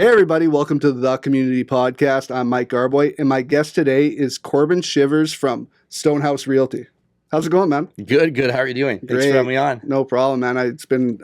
Hey everybody, welcome to the Community Podcast. I'm Mike Arboit, and my guest today is Corbin Chivers from Stonehouse Realty. How's it going, man? Good. How are you doing? Great. Thanks for having me on. No problem, man. It's been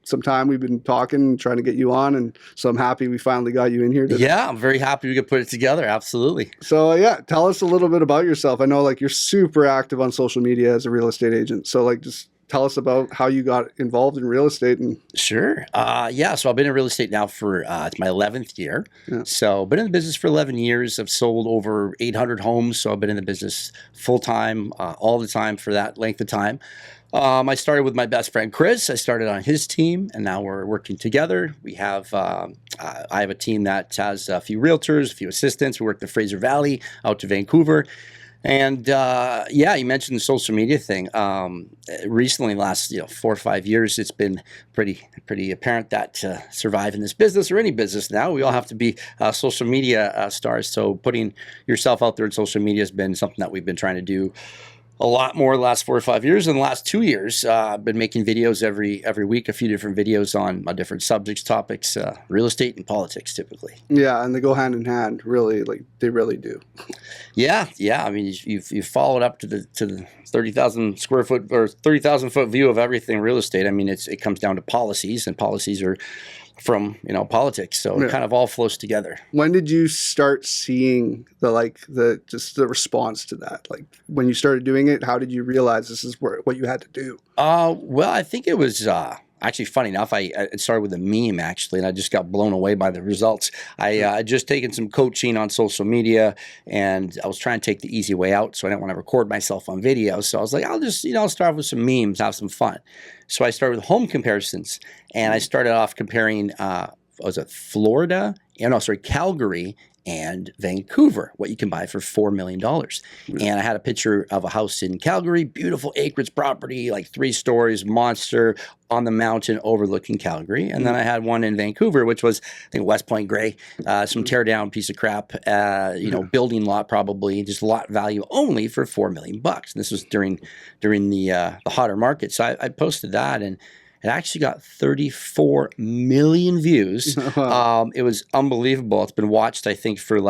some time we've been talking, trying to get you on, and so I'm happy we finally got you in here today. Yeah, I'm very happy we could put it together. Absolutely. So tell us a little bit about yourself. I know you're super active on social media as a real estate agent. So just tell us about how you got involved in real estate. And Sure. So I've been in real estate now for it's my 11th year. Yeah. So been in the business for 11 years. I've sold over 800 homes. So I've been in the business full time, all the time for that length of time. I started with my best friend, Chris. I started on his team, and now we're working together. We have, I have a team that has a few realtors, a few assistants. We work the Fraser Valley out to Vancouver. And you mentioned the social media thing. Recently, last 4 or 5 years, it's been pretty apparent that to survive in this business or any business now, we all have to be social media stars. So putting yourself out there in social media has been something that we've been trying to do a lot more the last 4 or 5 years. In the last 2 years, I've been making videos every week, a few different videos on different subjects, topics, real estate and politics typically. Yeah, and they go hand in hand, really, they really do. Yeah. I mean, you've followed up to the 30,000 square foot or 30,000 foot view of everything real estate. I mean, it comes down to policies, and policies are from politics, so it kind of all flows together. When did you start seeing the response to that? When you started doing it, how did you realize this is what you had to do? Well, I think it was actually funny enough. It started with a meme actually, and I just got blown away by the results. I just taken some coaching on social media, and I was trying to take the easy way out, so I didn't want to record myself on video. So I was like, I'll just start with some memes, have some fun. So I started with home comparisons, and I started off comparing, Calgary and Vancouver, what you can buy for $4 million. And I had a picture of a house in Calgary, beautiful acreage property, 3 stories, monster on the mountain overlooking Calgary. And then I had one in Vancouver, which was, I think, West Point Gray, some tear down piece of crap, building lot probably, just lot value only for $4 million. And this was during the hotter market. So I posted that, and it actually got 34 million views. It was unbelievable. It's been watched, I think, for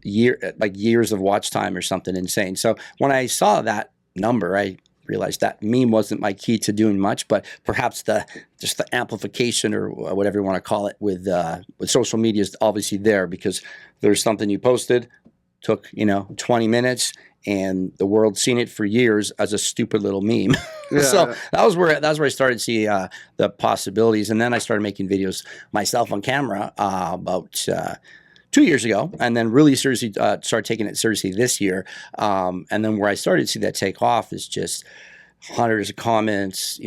years of watch time or something insane. So when I saw that number, I realized that meme wasn't my key to doing much, but perhaps the amplification or whatever you want to call it with social media is obviously there, because there's something you posted, took 20 minutes, and the world's seen it for years as a stupid little meme. Yeah. So that was where I started to see the possibilities. And then I started making videos myself on camera about 2 years ago, and then really seriously started taking it seriously this year. And then where I started to see that take off is just hundreds of comments,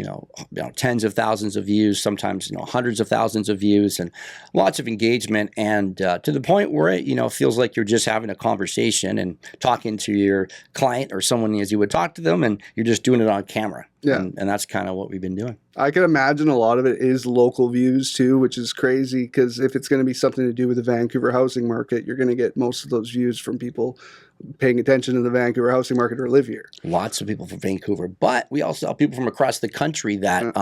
tens of thousands of views, sometimes hundreds of thousands of views, and lots of engagement, and to the point where it feels like you're just having a conversation and talking to your client or someone as you would talk to them, and you're just doing it on camera. Yeah. And that's kind of what we've been doing. I can imagine a lot of it is local views too, which is crazy, because if it's going to be something to do with the Vancouver housing market, you're going to get most of those views from people paying attention to the Vancouver housing market or live here. Lots of people from Vancouver, but we also have people from across the country that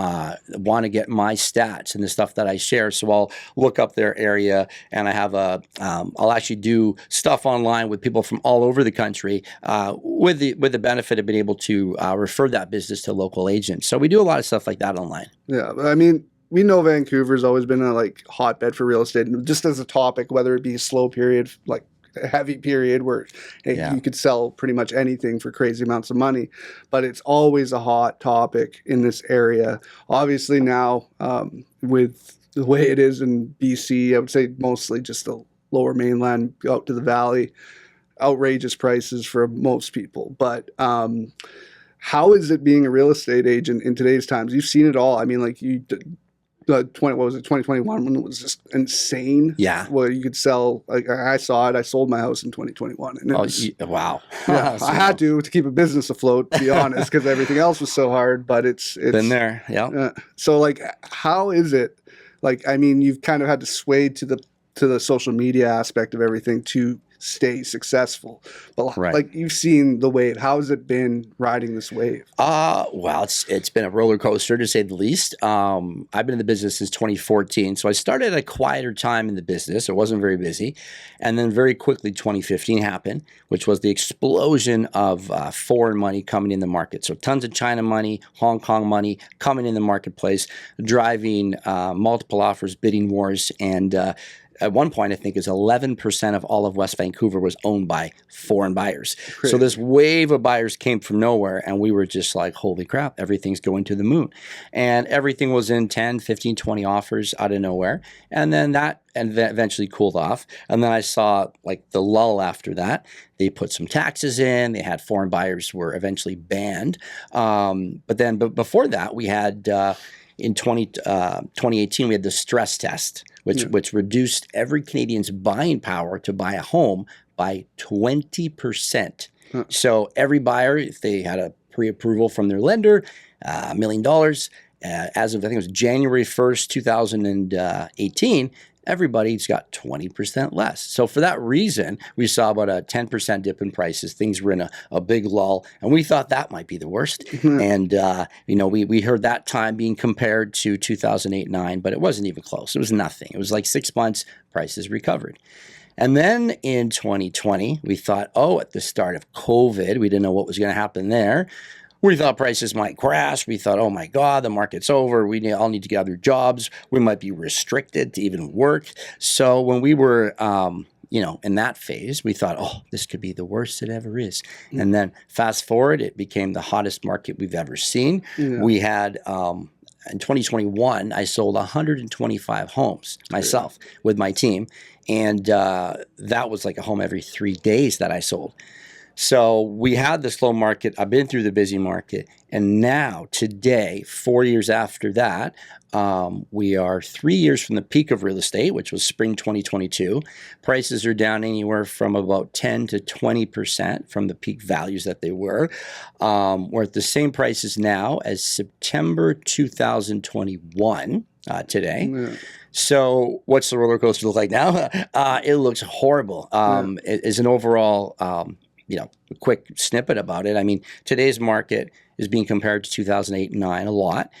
want to get my stats and the stuff that I share. So I'll look up their area, and I have I'll actually do stuff online with people from all over the country with the benefit of being able to refer that business to local agents. So we do a lot of stuff like that online. Yeah, I mean, we know Vancouver's always been a hotbed for real estate, and just as a topic, whether it be a slow period, a heavy period where you could sell pretty much anything for crazy amounts of money, but it's always a hot topic in this area. Obviously now, with the way it is in BC, I would say mostly just the lower mainland out to the valley, outrageous prices for most people. But how is it being a real estate agent in today's times? You've seen it all. I mean, 2021 when it was just insane. Yeah. Where you could sell, I saw it. I sold my house in 2021. And it was, wow. Yeah, I had to keep a business afloat, to be honest, because everything else was so hard, but it's been there. Yeah. So how is it? I mean, you've kind of had to sway to the social media aspect of everything to stay successful. But Right. like you've seen the wave. How has it been riding this wave? Well, it's been a roller coaster to say the least. I've been in the business since 2014, so I started at a quieter time in the business. It wasn't very busy, and then very quickly 2015 happened, which was the explosion of foreign money coming in the market. So tons of China money, Hong Kong money coming in the marketplace, driving multiple offers, bidding wars, and at one point, I think it was 11% of all of West Vancouver was owned by foreign buyers. Crazy. So this wave of buyers came from nowhere, and we were just like, holy crap, everything's going to the moon. And everything was in 10, 15, 20 offers out of nowhere. And then that eventually cooled off. And then I saw like the lull after that. They put some taxes in. They had foreign buyers were eventually banned. But before that, we had in 2018, we had the stress test, which reduced every Canadian's buying power to buy a home by 20%. Huh. So every buyer, if they had a pre-approval from their lender, $1 million, as of I think it was January 1st, 2018, everybody's got 20% less. So for that reason, we saw about a 10% dip in prices. Things were in a big lull, and we thought that might be the worst. And, we heard that time being compared to 2008-9, but it wasn't even close. It was nothing. It was like 6 months, prices recovered. And then in 2020, we thought, at the start of COVID, we didn't know what was going to happen there. We thought prices might crash. We thought, oh my God, the market's over. We all need to get other jobs. We might be restricted to even work. So when we were, in that phase, we thought, this could be the worst it ever is. Mm-hmm. And then fast forward, it became the hottest market we've ever seen. Yeah. We had, in 2021, I sold 125 homes myself with my team. And that was like a home every 3 days that I sold. So we had the slow market. I've been through the busy market. And now, today, 4 years after that, we are 3 years from the peak of real estate, which was spring 2022. Prices are down anywhere from about 10 to 20% from the peak values that they were. We're at the same prices now as September 2021 today. Yeah. So what's the roller coaster look like now? It looks horrible. As an overall... a quick snippet about it. I mean, today's market is being compared to 2008-9 a lot,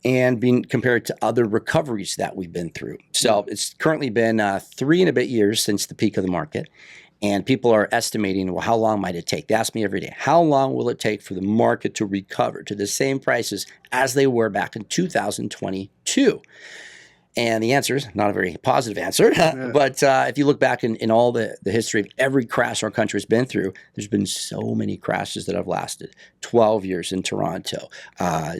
and being compared to other recoveries that we've been through. So it's currently been 3 and a bit years since the peak of the market, and people are estimating, well, how long might it take? They ask me every day, how long will it take for the market to recover to the same prices as they were back in 2022? And the answer is not a very positive answer. But if you look back in all the history of every crash our country has been through, there's been so many crashes that have lasted. 12 years in Toronto,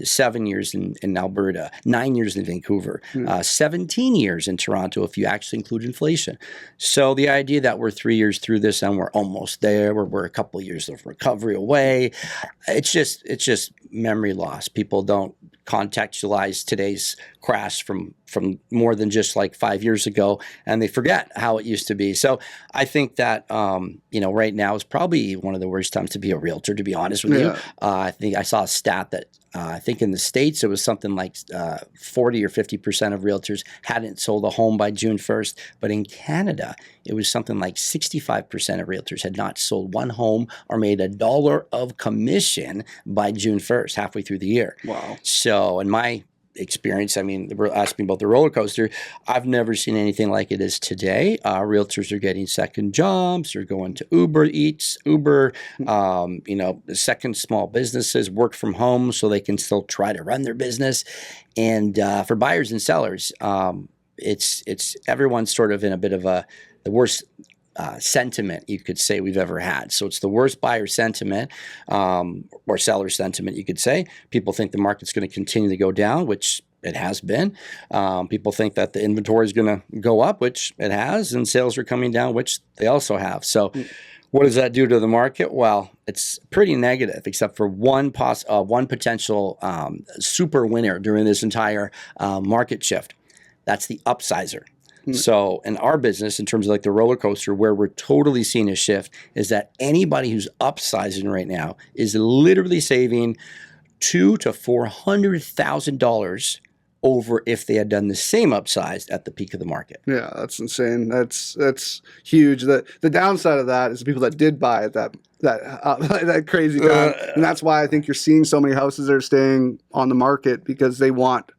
7 years in Alberta, 9 years in Vancouver, 17 years in Toronto if you actually include inflation. So the idea that we're 3 years through this and we're almost there, we're a couple of years of recovery away, it's just memory loss. People don't contextualize today's crash from more than just like 5 years ago, and they forget how it used to be. So I think that right now is probably one of the worst times to be a realtor, to be honest with you. I think I saw a stat that I think in the States it was something like 40 or 50% of realtors hadn't sold a home by June 1st, but in Canada it was something like 65% of realtors had not sold one home or made $1 of commission by June 1st, halfway through the year. Wow. So in my experience, I mean, we're asking about the roller coaster. I've never seen anything like it is today. Realtors are getting second jobs. They're going to Uber Eats, Uber, second small businesses, work from home so they can still try to run their business. And for buyers and sellers, it's everyone's sort of in a bit of the worst sentiment you could say we've ever had. So it's the worst buyer sentiment or seller sentiment, you could say. People think the market's going to continue to go down, which it has been. People think that the inventory is going to go up, which it has, and sales are coming down, which they also have. So what does that do to the market? Well, it's pretty negative, except for one potential super winner during this entire market shift. That's the upsizer. So in our business, in terms of like the roller coaster, where we're totally seeing a shift is that anybody who's upsizing right now is literally saving $200,000 to $400,000 over if they had done the same upsized at the peak of the market. Yeah, that's insane. That's huge. The downside of that is the people that did buy at that crazy time, and that's why I think you're seeing so many houses that are staying on the market, because they want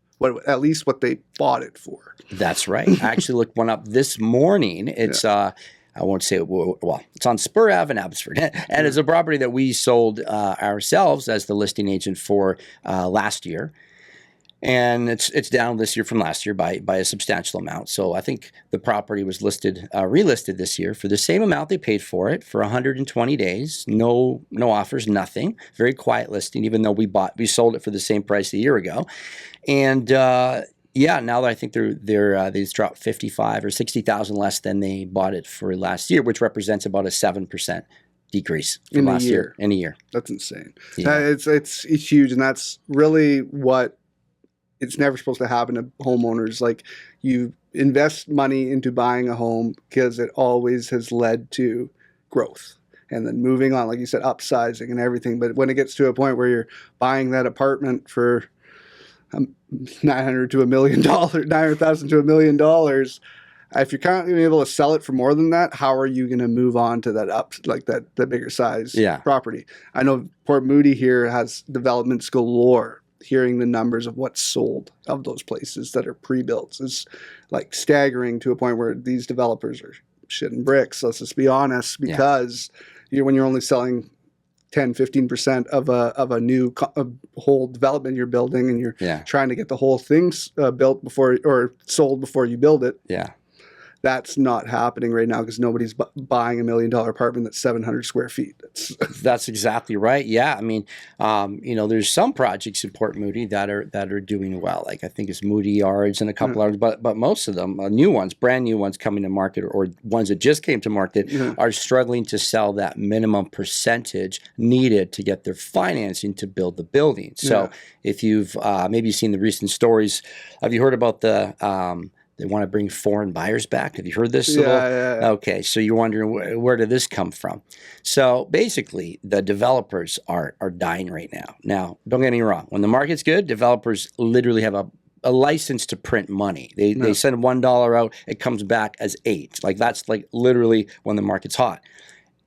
at least what they bought it for. That's right. I actually looked one up this morning. It's I won't say it, well, it's on Spur Ave in Abbotsford, and it's a property that we sold ourselves as the listing agent for last year. And it's down this year from last year by a substantial amount. So I think the property was relisted this year for the same amount they paid for it for 120 days. No offers, nothing. Very quiet listing, even though we sold it for the same price a year ago. And now that I think they dropped 55 or 60,000 less than they bought it for last year, which represents about a 7% decrease from last year in a year. That's insane. Yeah. It's huge, and that's really what. It's never supposed to happen to homeowners. Like, you invest money into buying a home because it always has led to growth. And then moving on, like you said, upsizing and everything. But when it gets to a point where you're buying that apartment for $900,000 to $1 million, $900,000 to $1 million, if you're not going to be able to sell it for more than that, how are you going to move on to that bigger size property? I know Port Moody here has developments galore. Hearing the numbers of what's sold of those places that are pre-built is like staggering, to a point where these developers are shitting bricks. Let's just be honest, because when you're only selling 10-15% of a new whole development you're building, and you're trying to get the whole thing built before, or sold before you build it. Yeah. That's not happening right now, because nobody's buying $1 million apartment that's 700 square feet. That's exactly right. Yeah, I mean, there's some projects in Port Moody that are doing well. Like, I think it's Moody Yards and a couple others, but most of them, brand new ones coming to market, or ones that just came to market, are struggling to sell that minimum percentage needed to get their financing to build the building. So, if you've maybe seen the recent stories, have you heard about they want to bring foreign buyers back? Have you heard this? Yeah. Okay, so you're wondering, where did this come from? So basically, the developers are dying right now. Now, don't get me wrong. When the market's good, developers literally have a license to print money. They send $1 out, it comes back as 8. Like, that's like literally when the market's hot.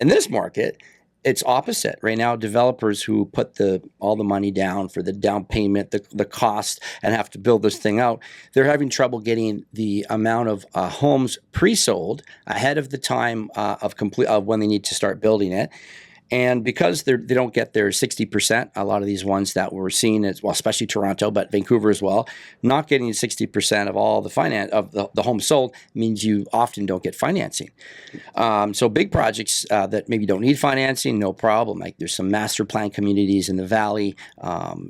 In this market, it's opposite. Right now, developers who put all the money down for the down payment, the cost, and have to build this thing out, they're having trouble getting the amount of homes pre-sold ahead of the time of when they need to start building it. And because they don't get their 60%, a lot of these ones that we're seeing, especially Toronto, but Vancouver as well, not getting 60% of all the finance of the homes sold means you often don't get financing. So big projects that maybe don't need financing, no problem. Like, there's some master plan communities in the Valley,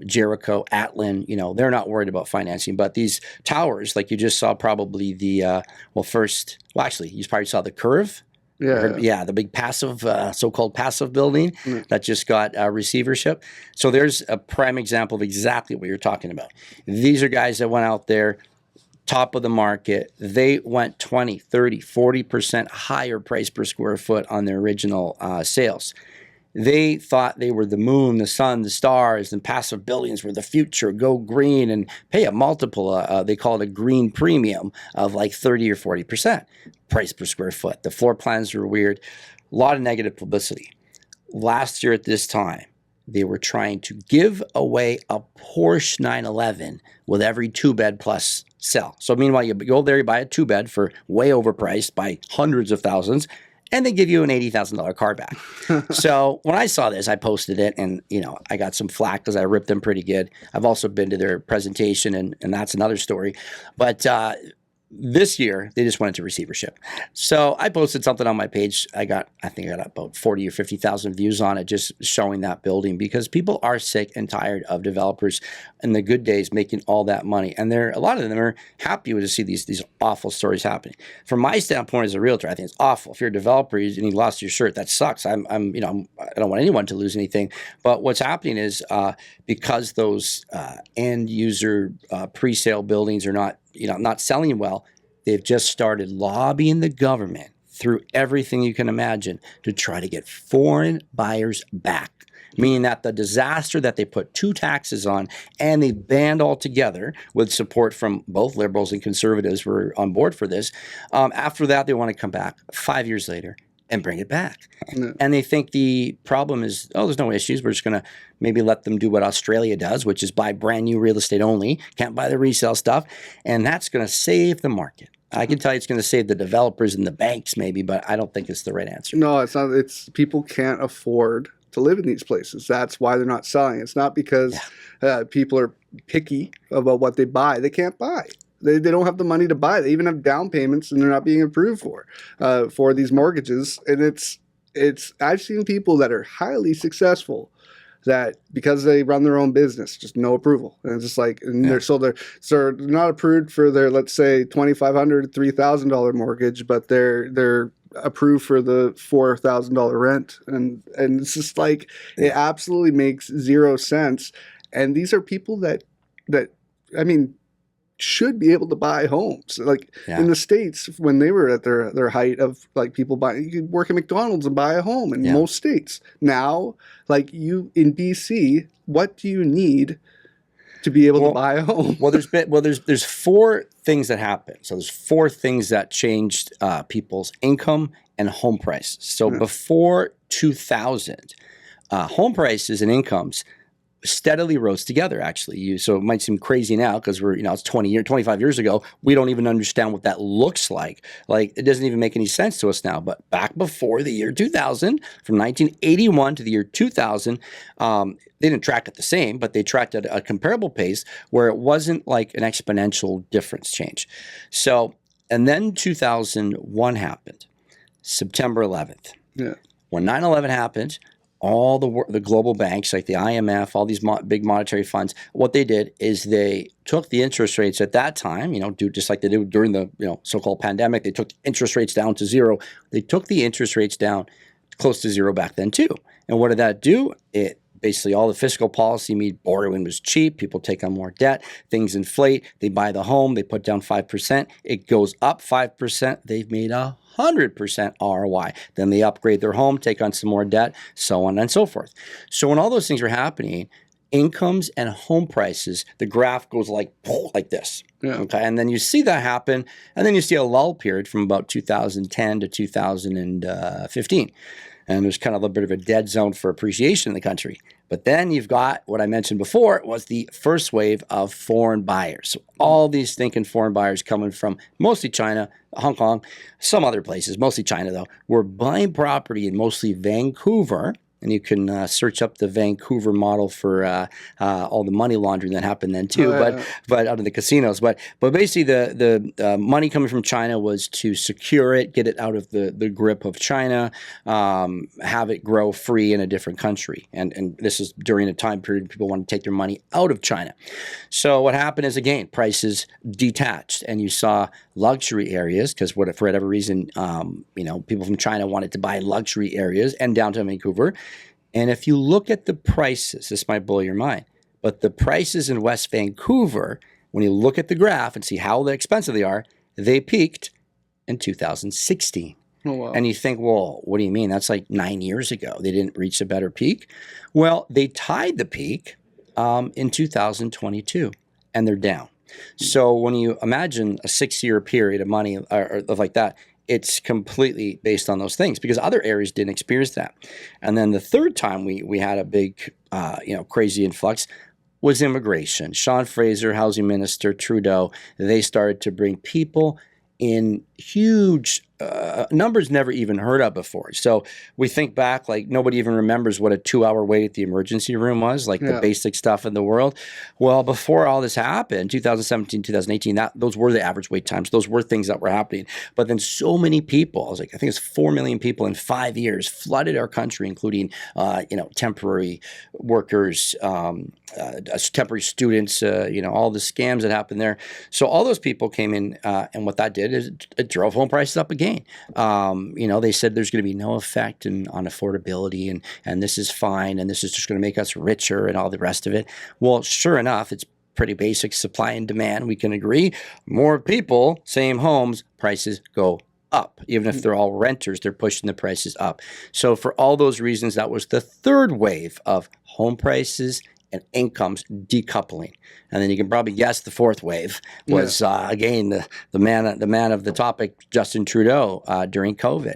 Jericho, Atlin, they're not worried about financing. But these towers, like you just saw, probably you probably saw the Curve. The big passive, so-called passive building that just got receivership. So there's a prime example of exactly what you're talking about. These are guys that went out there, top of the market. They went 20, 30, 40% higher price per square foot on their original sales. They thought they were the moon, the sun, the stars, and passive buildings were the future. Go green and pay a multiple. They call it a green premium of like 30 or 40% price per square foot. The floor plans were weird. A lot of negative publicity. Last year at this time, they were trying to give away a Porsche 911 with every 2-bed plus sell. So meanwhile, you go there, you buy a 2-bed for way overpriced by hundreds of thousands, and they give you an $80,000 car back. So when I saw this, I posted it, and I got some flack because I ripped them pretty good. I've also been to their presentation, and that's another story. But this year, they just went into receivership. So I posted something on my page. I think I got about 40 or 50,000 views on it, just showing that building, because people are sick and tired of developers in the good days making all that money. And a lot of them are happy to see these awful stories happening. From my standpoint as a realtor, I think it's awful. If you're a developer and you lost your shirt, that sucks. I don't want anyone to lose anything. But what's happening is because those end user pre-sale buildings are not selling well, they've just started lobbying the government through everything you can imagine to try to get foreign buyers back. Meaning that the disaster that they put 2 taxes on and they banned altogether with support from both liberals and conservatives were on board for this. After that, they want to come back 5 years later and bring it back. Yeah. And they think the problem is, oh, there's no issues. We're just going to maybe let them do what Australia does, which is buy brand new real estate only, can't buy the resale stuff. And that's going to save the market. I can tell you it's going to save the developers and the banks maybe, but I don't think it's the right answer. No, it's not. It's people can't afford to live in these places. That's why they're not selling. It's not because people are picky about what they buy. They can't buy. They don't have the money to buy. They even have down payments and they're not being approved for these mortgages. And it's I've seen people that are highly successful that because they run their own business, just no approval. And it's just like, and they're not approved for their, let's say, $2,500, $3,000 mortgage, but they're approved for the $4,000 rent. And it's just like, it absolutely makes zero sense. And these are people that I mean, should be able to buy homes. Like in the States, when they were at their height of like people buying, you could work at McDonald's and buy a home in most states. Now, like you in BC, what do you need to be able to buy a home? There's 4 things that happen. So there's 4 things that changed people's income and home prices. So before 2000, home prices and incomes steadily rose together, actually. So it might seem crazy now because it's 25 years ago. We don't even understand what that looks like. Like, it doesn't even make any sense to us now. But back before the year 2000, from 1981 to the year 2000, they didn't track it the same, but they tracked at a comparable pace where it wasn't like an exponential difference change. So, and then 2001 happened, September 11th. Yeah. When 9/11 happened, all the global banks like the IMF, all these big monetary funds, what they did is they took the interest rates at that time, just like they did during the so-called pandemic. They took interest rates down to zero. They took the interest rates down close to zero back then too. And what did that do? It basically all the fiscal policy made borrowing was cheap. People take on more debt. Things inflate. They buy the home. They put down 5%. It goes up 5%. They've made 100% ROI. Then they upgrade their home, take on some more debt, so on and so forth. So when all those things are happening, incomes and home prices, the graph goes like this. Yeah. Okay, and then you see that happen, and then you see a lull period from about 2010 to 2015. And there's kind of a bit of a dead zone for appreciation in the country. But then you've got what I mentioned before was the first wave of foreign buyers. So all these stinking foreign buyers coming from mostly China, Hong Kong, some other places, mostly China though, were buying property in mostly Vancouver. And you can search up the Vancouver model for all the money laundering that happened then too, but out of the casinos. But basically the money coming from China was to secure it, get it out of the grip of China, have it grow free in a different country. And this is during a time period people want to take their money out of China. So what happened is, again, prices detached, and you saw luxury areas because for whatever reason, people from China wanted to buy luxury areas and downtown Vancouver. And if you look at the prices, this might blow your mind, but the prices in West Vancouver, when you look at the graph and see how expensive they are, they peaked in 2016. Oh, wow. And you think, well, what do you mean? That's like 9 years ago. They didn't reach a better peak. Well, they tied the peak in 2022, and they're down. So when you imagine a 6-year period of money or like that, it's completely based on those things because other areas didn't experience that. And then the third time we had a big, crazy influx was immigration. Sean Fraser, housing minister, Trudeau, they started to bring people in huge numbers never even heard of before. So we think back, like nobody even remembers what a 2-hour wait at the emergency room was, like the basic stuff in the world. Well, before all this happened, 2017, 2018, those were the average wait times. Those were things that were happening. But then so many people, I think it's 4 million people in 5 years flooded our country, including, temporary workers, temporary students, all the scams that happened there. So all those people came in, and what that did is it drove home prices up again. They said there's going to be no effect on affordability and this is fine and this is just going to make us richer and all the rest of it. Well, sure enough, it's pretty basic supply and demand. We can agree. More people, same homes, prices go up. Even if they're all renters, they're pushing the prices up. So for all those reasons, that was the third wave of home prices and incomes decoupling. And then you can probably guess the fourth wave was again the man of the topic, Justin Trudeau, during COVID.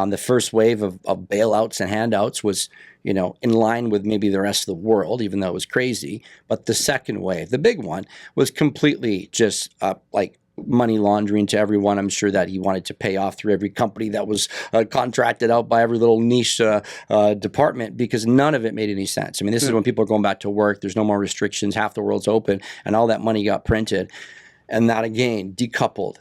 The first wave of bailouts and handouts was, you know, in line with maybe the rest of the world, even though it was crazy. But the second wave, the big one, was completely just like money laundering to everyone. I'm sure that he wanted to pay off through every company that was contracted out by every little niche department, because none of it made any sense. I mean, this is when people are going back to work. There's no more restrictions. Half the world's open, and all that money got printed. And that, again, decoupled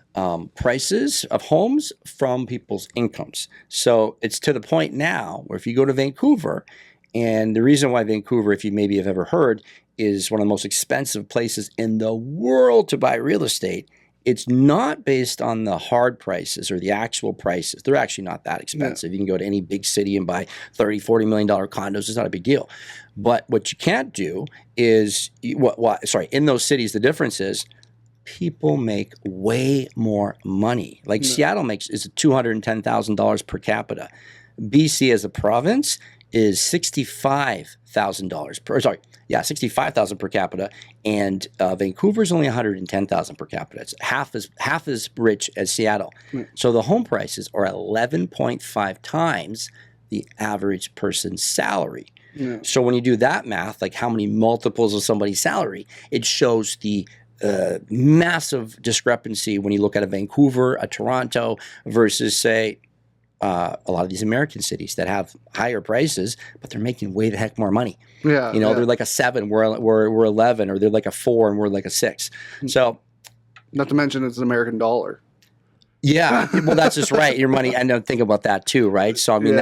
prices of homes from people's incomes. So it's to the point now where if you go to Vancouver, and the reason why Vancouver, if you maybe have ever heard, is one of the most expensive places in the world to buy real estate, it's not based on the hard prices or the actual prices. They're actually not that expensive. You can go to any big city and buy $30, $40 million condos. It's not a big deal. But what you can't do is, in those cities, the difference is people make way more money. Like Seattle is $210,000 per capita. BC as a province is $65,000 $65,000 per capita, and Vancouver's only $110,000 per capita. It's half as rich as Seattle. So the home prices are 11.5 times the average person's salary. So when you do that math, like how many multiples of somebody's salary, it shows the massive discrepancy when you look at a Vancouver, a Toronto versus, say, a lot of these American cities that have higher prices, but they're making way the heck more money. They're like a 7, we're 11, or they're like a 4 and we're like a 6. So, not to mention it's an American dollar. Yeah, well, that's just right. Your money, and think about that too, right? So I mean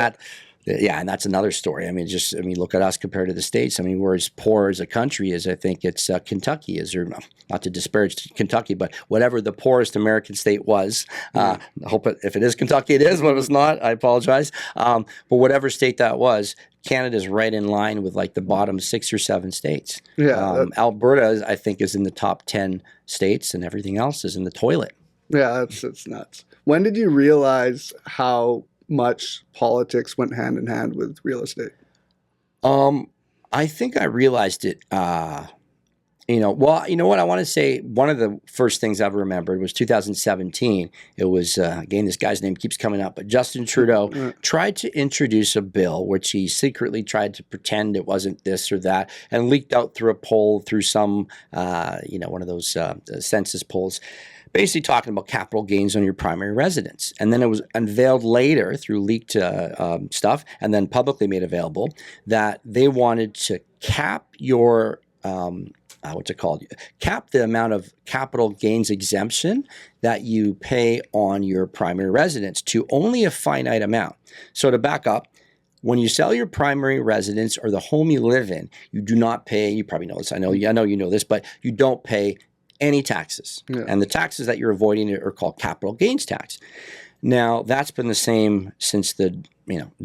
and that's another story. I mean, look at us compared to the States. I mean, we're as poor as a country as I think it's Kentucky is, or not to disparage Kentucky, but whatever the poorest American state was. I hope if it is Kentucky, it is. But if it's not, I apologize. But whatever state that was, Canada's right in line with like the bottom 6 or 7 states. Alberta, I think, is in the top 10 states, and everything else is in the toilet. Yeah, it's nuts. When did you realize how much politics went hand in hand with real estate? I think I realized it, you know what I want to say, one of the first things I've remembered was 2017. It was, again, this guy's name keeps coming up, but Justin Trudeau tried to introduce a bill which he secretly tried to pretend it wasn't this or that, and leaked out through a poll, through some, one of those census polls, basically talking about capital gains on your primary residence. And then it was unveiled later through leaked stuff, and then publicly made available, that they wanted to cap your, cap the amount of capital gains exemption that you pay on your primary residence to only a finite amount. So to back up, when you sell your primary residence or the home you live in, you do not pay, you probably know this, I know you know this, but you don't pay any taxes. And the taxes that you're avoiding are called capital gains tax. Now, that's been the same since the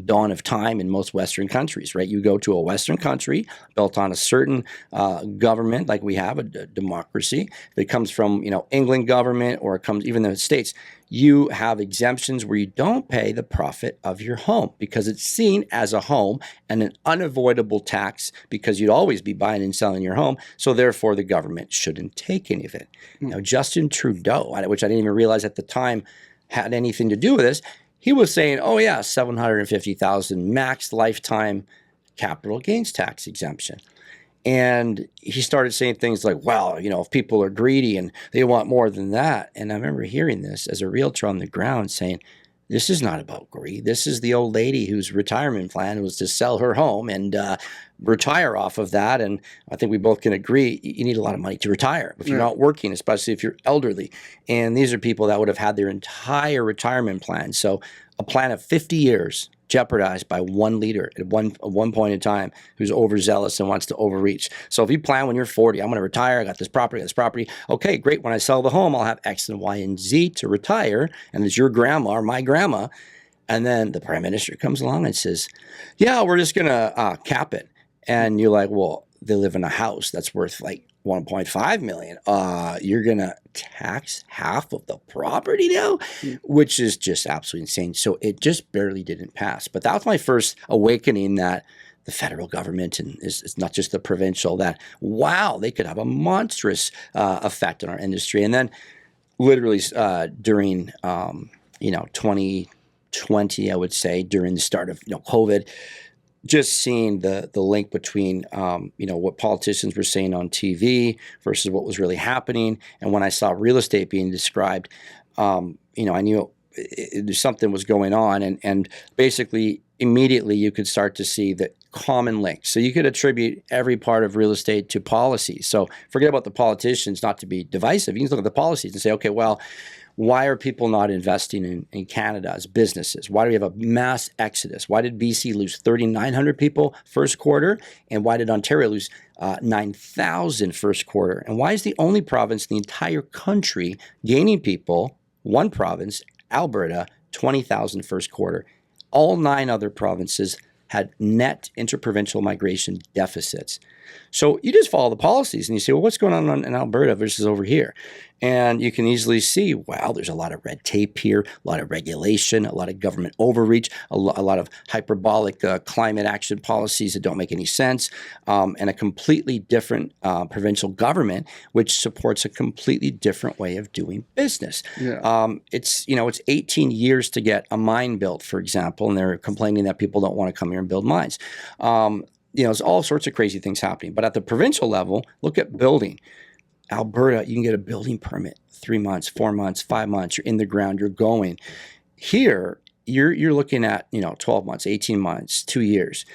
dawn of time in most Western countries, right? You go to a Western country built on a certain government, like we have, a democracy. If it comes from, England government, or it comes even the States, you have exemptions where you don't pay the profit of your home because it's seen as a home and an unavoidable tax, because you'd always be buying and selling your home. So therefore, the government shouldn't take any of it. Now, Justin Trudeau, which I didn't even realize at the time had anything to do with this, he was saying, oh yeah, $750,000 max lifetime capital gains tax exemption. And he started saying things like, well, if people are greedy and they want more than that. And I remember hearing this as a realtor on the ground saying, this is not about greed. This is the old lady whose retirement plan was to sell her home and retire off of that. And I think we both can agree you need a lot of money to retire if you're not working, especially if you're elderly. And these are people that would have had their entire retirement plan. So a plan of 50 years jeopardized by one leader at one point in time who's overzealous and wants to overreach. So if you plan when you're 40, I'm going to retire, I got this property. Okay, great. When I sell the home, I'll have X and Y and Z to retire. And it's your grandma or my grandma. And then the prime minister comes along and says, yeah, we're just going to cap it. And you're like, well, they live in a house that's worth like 1.5 million. You're gonna tax half of the property now, which is just absolutely insane. So it just barely didn't pass. But that was my first awakening that the federal government and is not just the provincial, that wow, they could have a monstrous effect on our industry. And then literally during 2020, I would say, during the start of COVID, just seeing the link between what politicians were saying on TV versus what was really happening, and when I saw real estate being described, I knew something was going on, and basically immediately you could start to see the common links. So you could attribute every part of real estate to policy. So forget about the politicians, not to be divisive. You can look at the policies and say, okay, well, why are people not investing in Canada as businesses? Why do we have a mass exodus? Why did BC lose 3,900 people first quarter? And why did Ontario lose 9,000 first quarter? And why is the only province in the entire country gaining people, one province, Alberta, 20,000 first quarter? All 9 other provinces had net interprovincial migration deficits. So you just follow the policies and you say, well, what's going on in Alberta versus over here? And you can easily see, wow, there's a lot of red tape here, a lot of regulation, a lot of government overreach, a lot of hyperbolic climate action policies that don't make any sense, and a completely different provincial government, which supports a completely different way of doing business. Yeah. It's 18 years to get a mine built, for example, and they're complaining that people don't want to come here and build mines. There's all sorts of crazy things happening. But at the provincial level, look at building. Alberta, you can get a building permit 3 months, 4 months, 5 months. You're in the ground, you're going. Here, you're looking at 12 months, 18 months, 2 years.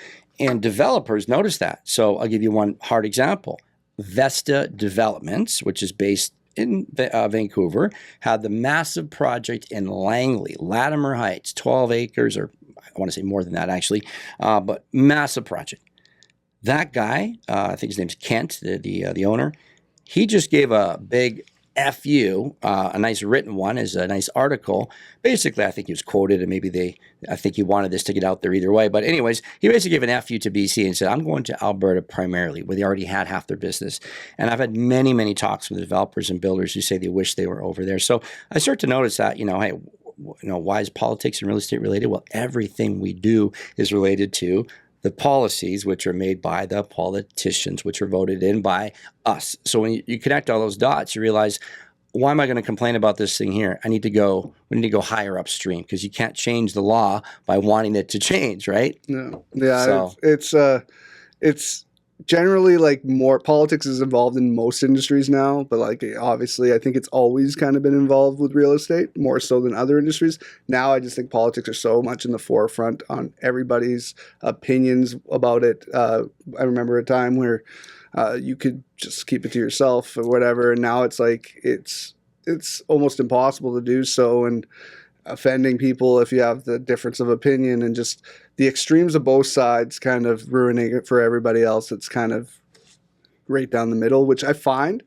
And developers notice that. So I'll give you one hard example. Vesta Developments, which is based in Vancouver, had the massive project in Langley, Latimer Heights, 12 acres, or I want to say more than that actually, but massive project. That guy, I think his name's Kent, the owner, he just gave a big FU, a nice written one, as a nice article. Basically, I think he was quoted, and I think he wanted this to get out there either way. But anyways, he basically gave an FU to BC and said, I'm going to Alberta primarily, where they already had half their business. And I've had many, many talks with developers and builders who say they wish they were over there. So I start to notice that, hey, why is politics and real estate related? Well, everything we do is related to the policies, which are made by the politicians, which are voted in by us. So when you connect all those dots, you realize, why am I going to complain about this thing here? We need to go higher upstream, because you can't change the law by wanting it to change, right? No. Yeah. So. It's generally like more politics is involved in most industries now, but like obviously I think it's always kind of been involved with real estate more so than other industries. Now I just think politics are so much in the forefront on everybody's opinions about it. I remember a time where you could just keep it to yourself or whatever, and now it's like it's almost impossible to do so, and offending people if you have the difference of opinion, and just the extremes of both sides kind of ruining it for everybody else. It's kind of right down the middle, which I find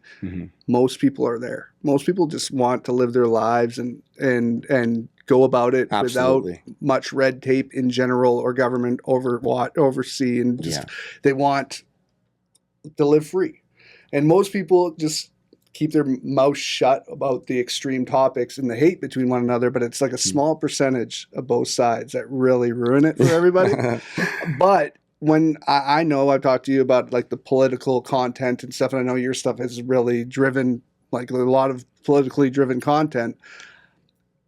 most people are there. Most people just want to live their lives and go about it Absolutely. Without much red tape in general, or government oversee, and just they want to live free. And most people just keep their mouth shut about the extreme topics and the hate between one another, but it's like a small percentage of both sides that really ruin it for everybody. But when I know I've talked to you about like the political content and stuff, and I know your stuff is really driven, like a lot of politically driven content,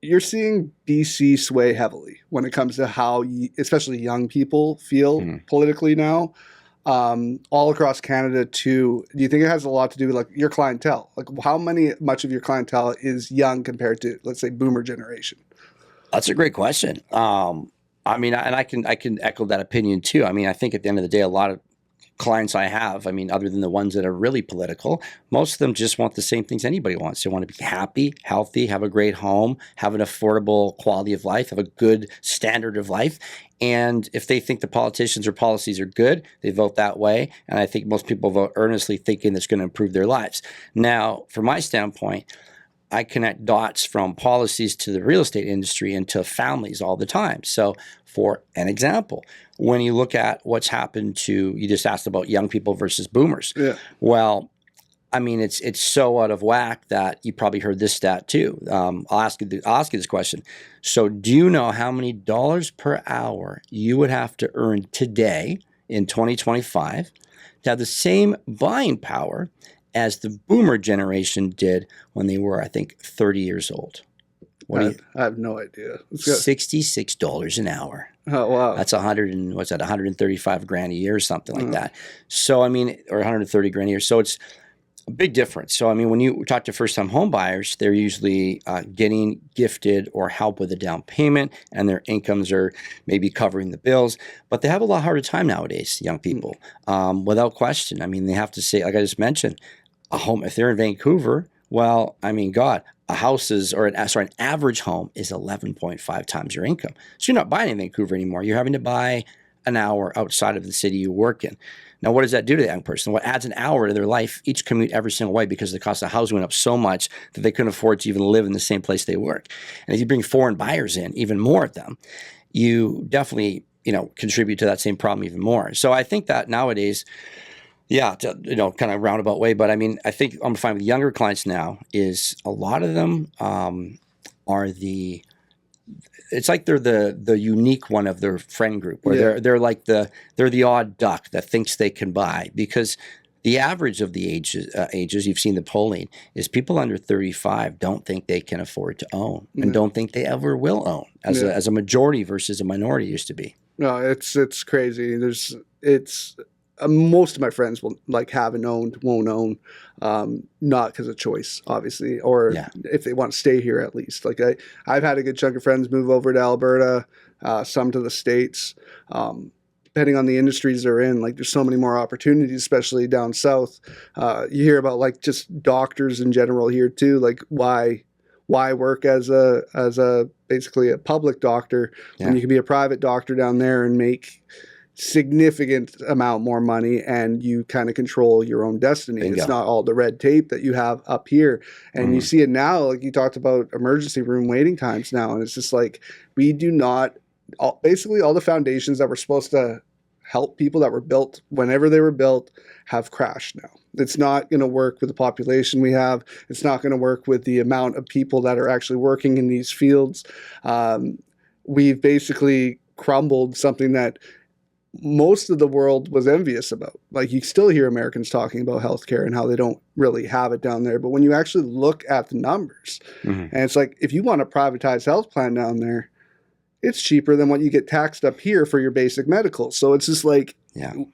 you're seeing BC sway heavily when it comes to how especially young people feel politically now. All across Canada too. Do you think it has a lot to do with like your clientele? Like how much of your clientele is young compared to, let's say, boomer generation? That's a great question. I mean, and I can echo that opinion too. I mean, I think at the end of the day, a lot of clients I have, I mean, other than the ones that are really political, most of them just want the same things anybody wants. They want to be happy, healthy, have a great home, have an affordable quality of life, have a good standard of life. And if they think the politicians or policies are good, they vote that way. And I think most people vote earnestly thinking that's going to improve their lives. Now, from my standpoint, I connect dots from policies to the real estate industry and to families all the time. So for an example, when you look at what's happened to, you just asked about young people versus boomers. Yeah. Well, I mean, it's so out of whack that you probably heard this stat too. I'll ask you this question. So, do you know how many dollars per hour you would have to earn today in 2025 to have the same buying power as the boomer generation did when they were, I think, 30 years old? I have no idea. $66 an hour. Oh wow, that's 135 grand a year or something like that. So I mean, or 130 grand a year. So it's a big difference. So I mean, when you talk to first-time home buyers, they're usually getting gifted or help with a down payment, and their incomes are maybe covering the bills. But they have a lot harder time nowadays, young people, without question. I mean, they have to say, like I just mentioned, a home. If they're in Vancouver, well, I mean, God, a house is, or an average home is 11.5 times your income. So you're not buying in Vancouver anymore. You're having to buy an hour outside of the city you work in. Now, what does that do to the young person? Well, it adds an hour to their life, each commute every single way, because the cost of housing went up so much that they couldn't afford to even live in the same place they work. And if you bring foreign buyers in, even more of them, you definitely, contribute to that same problem even more. So I think that nowadays, kind of roundabout way, but I mean, I think I'm finding with younger clients now is a lot of them it's like they're the unique one of their friend group, or they're like they're the odd duck that thinks they can buy, because the average of the ages, you've seen the polling, is people under 35 don't think they can afford to own and don't think they ever will own as a majority versus a minority used to be. No, it's crazy. Most of my friends will haven't owned, won't own, not because of choice, obviously, or if they want to stay here at least. I've had a good chunk of friends move over to Alberta, some to the States, depending on the industries they're in. There's so many more opportunities, especially down south. You hear about just doctors in general here too. Why work as a basically a public doctor when you can be a private doctor down there and make significant amount more money, and you kind of control your own destiny. Bingo. It's not all the red tape that you have up here. And you see it now, you talked about emergency room waiting times now, and it's just we do not, basically all the foundations that were supposed to help people that were built whenever they were built have crashed now. It's not going to work with the population we have. It's not going to work with the amount of people that are actually working in these fields. We've basically crumbled something that most of the world was envious about. You still hear Americans talking about healthcare and how they don't really have it down there. But when you actually look at the numbers, and it's if you want a privatized health plan down there, it's cheaper than what you get taxed up here for your basic medical. So it's just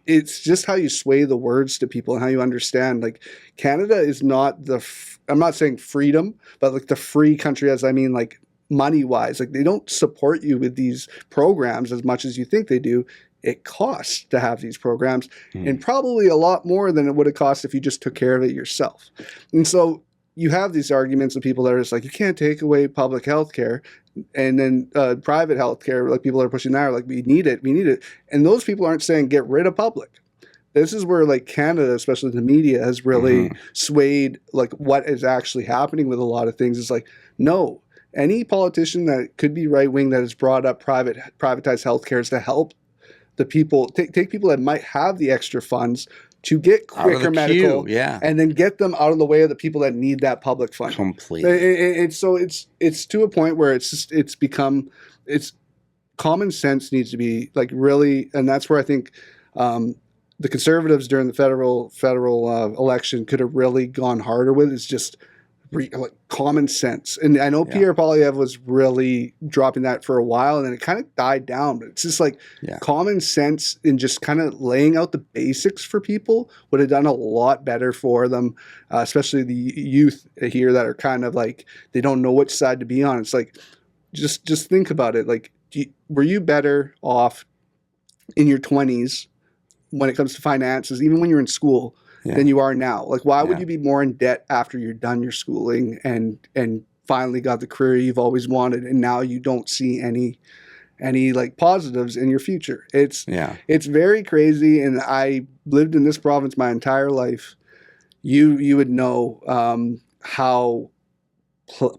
it's just how you sway the words to people and how you understand. Canada is not I'm not saying freedom, but the free country, as I mean, money wise. They don't support you with these programs as much as you think they do. It costs to have these programs, and probably a lot more than it would have cost if you just took care of it yourself. And so you have these arguments of people that are just you can't take away public health care, and then private health care, people are pushing that, we need it. And those people aren't saying get rid of public. This is where Canada, especially the media, has really swayed what is actually happening with a lot of things. It's no, any politician that could be right-wing that has brought up privatized healthcare is to help the people, take people that might have the extra funds to get quicker medical, and then get them out of the way of the people that need that public fund. Completely. And so it's to a point where it's common sense needs to be really, and that's where I think the Conservatives during the federal election could have really gone harder with, is just common sense. And I know Pierre Poilievre was really dropping that for a while, and then it kind of died down. But it's just common sense in just kind of laying out the basics for people would have done a lot better for them, especially the youth here that are kind of they don't know which side to be on. It's just think about it. Were you better off in your 20s when it comes to finances, even when you're in school, than you are now? Why would you be more in debt after you're done your schooling and finally got the career you've always wanted, and now you don't see any positives in your future? It's very crazy. And I lived in this province my entire life. You would know how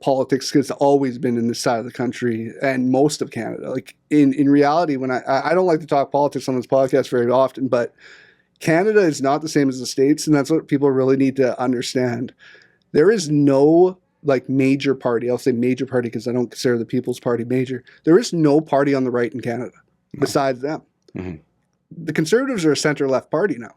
politics has always been in this side of the country and most of Canada. In reality, when I don't like to talk politics on this podcast very often, but Canada is not the same as the States, and that's what people really need to understand. There is no like major party. I'll say major party because I don't consider the People's Party major. There is no party on the right in Canada besides them. Mm-hmm. The Conservatives are a center-left party now.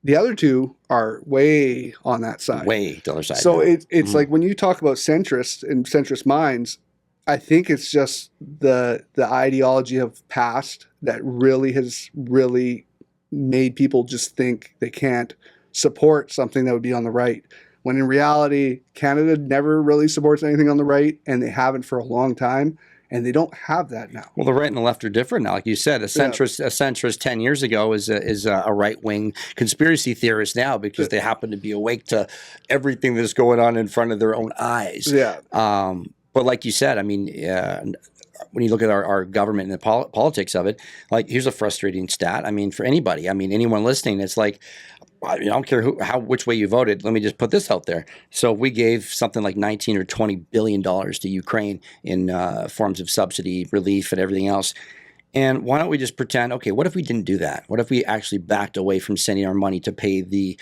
The other two are way on that side. Way the other side. So it's like when you talk about centrist and centrist minds, I think it's just the ideology of past that really has made people just think they can't support something that would be on the right. When in reality, Canada never really supports anything on the right, and they haven't for a long time. And they don't have that now. Well, the right and the left are different now. Like you said, a centrist 10 years ago is a right-wing conspiracy theorist now because they happen to be awake to everything that's going on in front of their own eyes. Yeah. But like you said, I mean, when you look at our government and the politics of it, like here's a frustrating stat. I mean, for anybody, I mean, anyone listening, it's like, I don't care which way you voted. Let me just put this out there. So we gave something like 19 or 20 billion dollars to Ukraine in forms of subsidy, relief, and everything else. And why don't we just pretend, okay, what if we didn't do that? What if we actually backed away from sending our money to pay the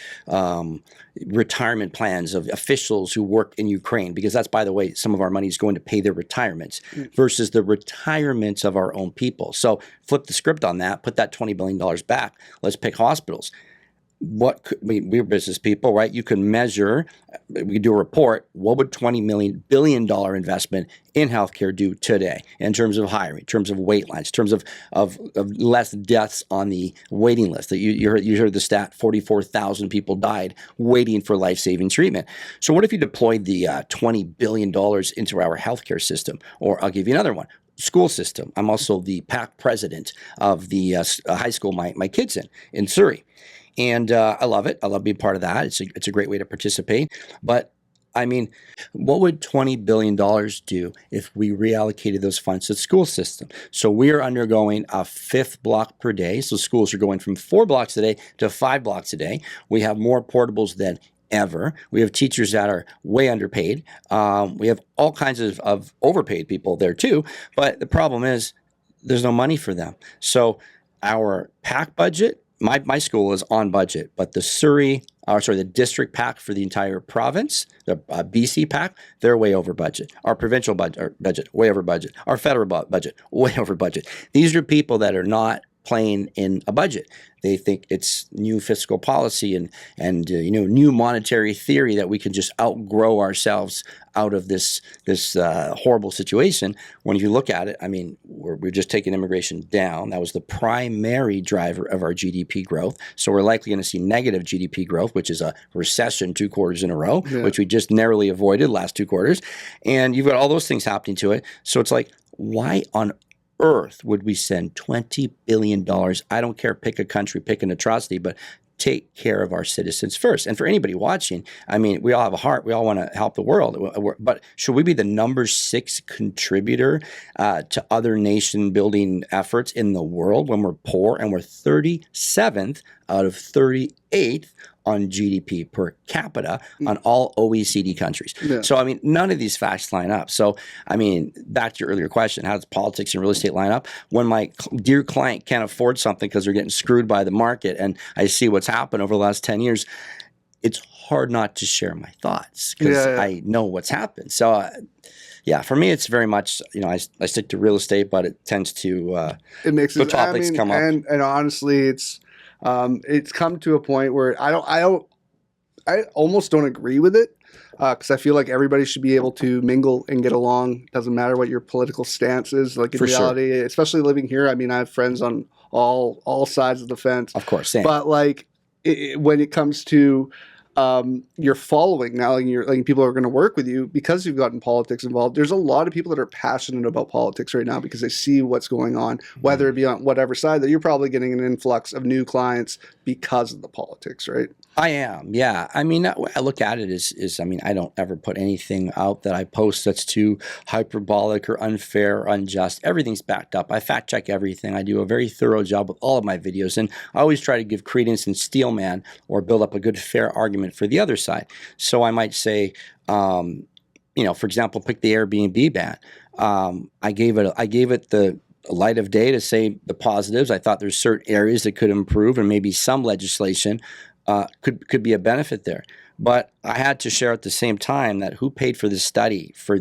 retirement plans of officials who work in Ukraine? Because that's, by the way, some of our money is going to pay their retirements versus the retirements of our own people. So flip the script on that, put that $20 billion back. Let's pick hospitals. We're business people, right? You can measure, we could do a report, what would $20 billion investment in healthcare do today in terms of hiring, in terms of wait lines, in terms of less deaths on the waiting list? That you heard the stat, 44,000 people died waiting for life-saving treatment. So what if you deployed the $20 billion into our healthcare system? Or I'll give you another one. School system. I'm also the PAC president of the high school my kid's in Surrey. And I love it. I love being part of that. It's a great way to participate. But I mean, what would $20 billion do if we reallocated those funds to the school system? So we are undergoing a 5th block per day. So schools are going from 4 blocks a day to 5 blocks a day. We have more portables than ever. We have teachers that are way underpaid. We have all kinds of overpaid people there too. But the problem is there's no money for them. So our PAC budget, my school is on budget, but the district PAC for the entire province, the BC PAC, they're way over budget. Our provincial budget, way over budget. Our federal budget, way over budget. These are people that are not playing in a budget. They think it's new fiscal policy and new monetary theory that we can just outgrow ourselves out of this horrible situation. When you look at it, I mean, we're just taking immigration down. That was the primary driver of our GDP growth. So we're likely going to see negative GDP growth, which is a recession 2 quarters in a row, which we just narrowly avoided last 2 quarters. And you've got all those things happening to it. So it's like, why on earth would we send $20 billion? I don't care, pick a country, pick an atrocity, but take care of our citizens first. And for anybody watching, I mean, we all have a heart. We all want to help the world. But should we be the number 6 contributor to other nation building efforts in the world when we're poor and we're 37th out of 38th on GDP per capita on all OECD countries? Yeah. So, I mean, none of these facts line up. So, I mean, back to your earlier question, how does politics and real estate line up? When my dear client can't afford something because they're getting screwed by the market, and I see what's happened over the last 10 years, it's hard not to share my thoughts because I know what's happened. So, for me, it's very much, I stick to real estate, but it tends to, it makes the topics come up. And honestly, it's come to a point where I almost don't agree with it because I feel like everybody should be able to mingle and get along. Doesn't matter what your political stance is. Like in reality, especially living here, I mean, I have friends on all sides of the fence. Of course, same. But like when it comes to your following now, like people are going to work with you because you've gotten politics involved. There's a lot of people that are passionate about politics right now because they see what's going on, whether it be on whatever side, that you're probably getting an influx of new clients because of the politics, right? I am, yeah. I mean, I look at it as I mean, I don't ever put anything out that I post that's too hyperbolic or unfair or unjust. Everything's backed up. I fact check everything. I do a very thorough job with all of my videos, and I always try to give credence and steel man or build up a good fair argument for the other side. So I might say, for example, pick the Airbnb ban. I gave it the light of day to say the positives. I thought there's certain areas that could improve, and maybe some legislation could be a benefit there. But I had to share at the same time that who paid for this study who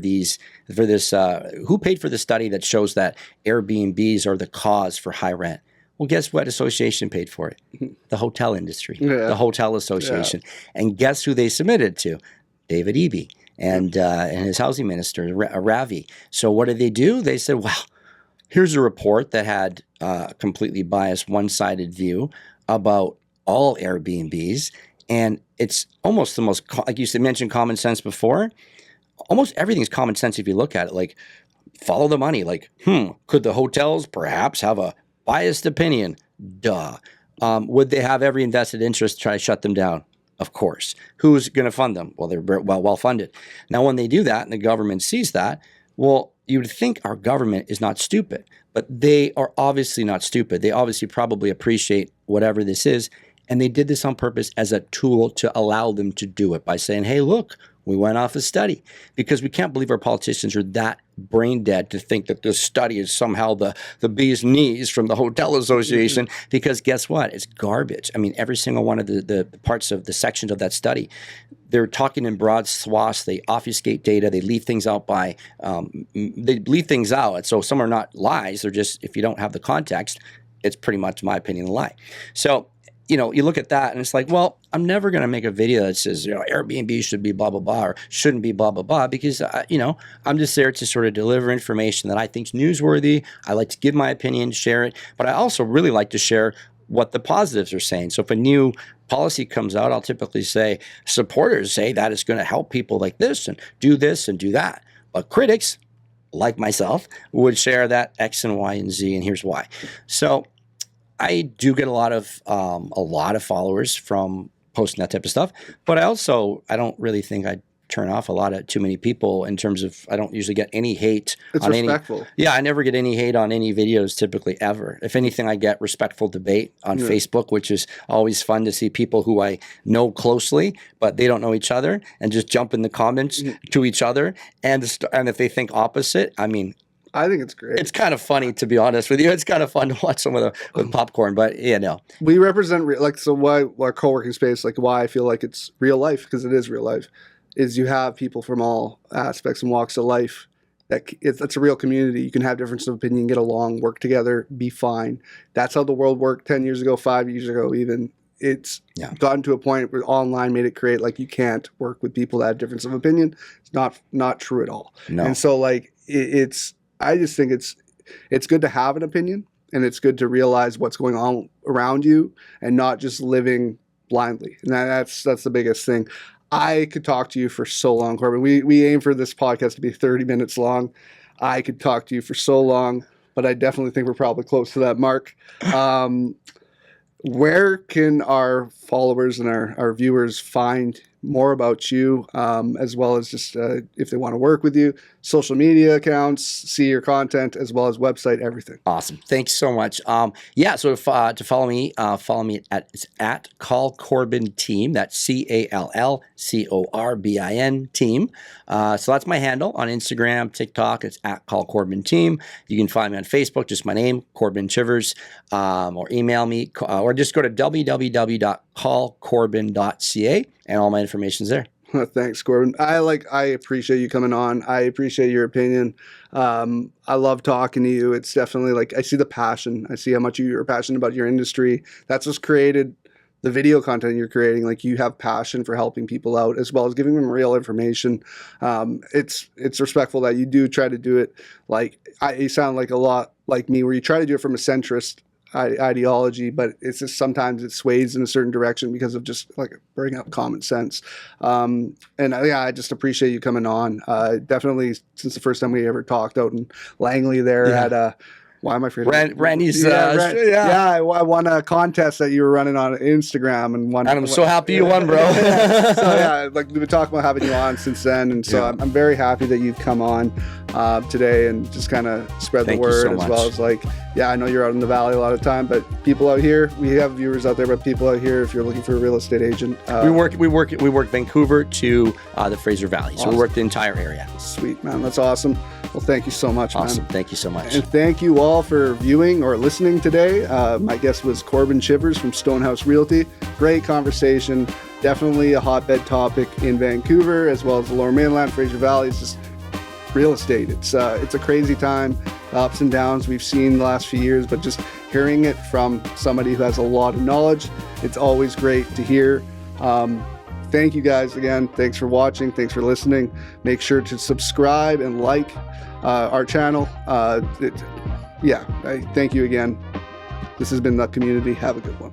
paid for the study that shows that Airbnbs are the cause for high rent? Well, guess what association paid for it? The hotel industry, the Hotel Association. Yeah. And guess who they submitted to? David Eby and his housing minister, Ravi. So what did they do? They said, well, here's a report that had a completely biased, one-sided view about all Airbnbs. And it's almost the most, like you mentioned common sense before, almost everything's common sense if you look at it. Like, follow the money. Like, could the hotels perhaps have a biased opinion? Duh. Would they have every invested interest to try to shut them down? Of course. Who's going to fund them? Well, they're well funded. Now, when they do that and the government sees that, well, you would think our government is not stupid, but they are obviously not stupid. They obviously probably appreciate whatever this is. And they did this on purpose as a tool to allow them to do it by saying, hey, look, we went off a study. Because we can't believe our politicians are that brain dead to think that this study is somehow the bee's knees from the Hotel Association. Because guess what? It's garbage. I mean, every single one of the parts of the sections of that study, they're talking in broad swaths. They obfuscate data. They leave things out And so some are not lies. They're just, if you don't have the context, it's pretty much, in my opinion, a lie. So, you look at that and it's like, well, I'm never going to make a video that says, Airbnb should be blah, blah, blah, or shouldn't be blah, blah, blah, because, I'm just there to sort of deliver information that I think is newsworthy. I like to give my opinion, share it, but I also really like to share what the positives are saying. So if a new policy comes out, I'll typically say, supporters say that it's going to help people like this and do that. But critics, like myself, would share that X and Y and Z, and here's why. So I do get a lot of followers from posting that type of stuff, but I don't really think I turn off too many people in terms of, I don't usually get any hate. It's on respectful. I never get any hate on any videos typically ever. If anything, I get respectful debate on Facebook, which is always fun to see people who I know closely, but they don't know each other, and just jump in the comments to each other. And if they think opposite, I mean, I think it's great. It's kind of funny, to be honest with you. It's kind of fun to watch some with popcorn, but we represent why our co-working space, like why I feel like it's real life, because it is real life, is you have people from all aspects and walks of life. That's a real community. You can have differences of opinion, get along, work together, be fine. That's how the world worked 10 years ago, 5 years ago even. It's gotten to a point where online made it create like you can't work with people that have difference of opinion. It's not true at all. No. And so like I just think it's good to have an opinion, and it's good to realize what's going on around you and not just living blindly. And that's the biggest thing. I could talk to you for so long, Corbin. We aim for this podcast to be 30 minutes long. I could talk to you for so long, but I definitely think we're probably close to that mark. Where can our followers and our viewers find more about you, as well as just if they want to work with you, social media accounts, see your content, as well as website, everything? Awesome. Thanks so much. So to follow me at Call Corbin Team. That's CALLCORBIN Team. So that's my handle on Instagram, TikTok. It's at Call Corbin Team. You can find me on Facebook, just my name, Corbin Chivers, or email me, or just go to www.callcorbin.ca, and all my information's there. Thanks, Corbin. I appreciate you coming on. I appreciate your opinion. I love talking to you. It's definitely like, I see the passion. I see how much you're passionate about your industry. That's what's created the video content you're creating. Like, you have passion for helping people out as well as giving them real information. It's respectful that you do try to do it. Like, you sound like a lot like me, where you try to do it from a centrist ideology, but it's just sometimes it sways in a certain direction because of just like bringing up common sense. I just appreciate you coming on. Definitely since the first time we ever talked out in Langley there at why am I forgetting? Randy's. I won a contest that you were running on Instagram and won. And I'm so happy you won, bro. So like we've been talking about having you on since then, and so I'm very happy that you've come on. today and just kind of spread the Thank you word so as much. well as like, yeah, I know you're out in the valley a lot of time, but people out here, we have viewers out there, but people out here, if you're looking for a real estate agent, we work Vancouver to the Fraser Valley. So Awesome. we work the entire area. Sweet, man. That's awesome. Well, thank you so much, Awesome. man. Thank you so much. And thank you all for viewing or listening today. My guest was Corbin Chivers from Stonehouse Realty. Great conversation. Definitely a hotbed topic in Vancouver as well as the Lower Mainland, Fraser Valley. It's just real estate. It's a crazy time, ups and downs we've seen the last few years, but just hearing it from somebody who has a lot of knowledge, it's always great to hear. Thank you guys again. Thanks for watching. Thanks for listening. Make sure to subscribe and like our channel. I thank you again. This has been The Community. Have a good one.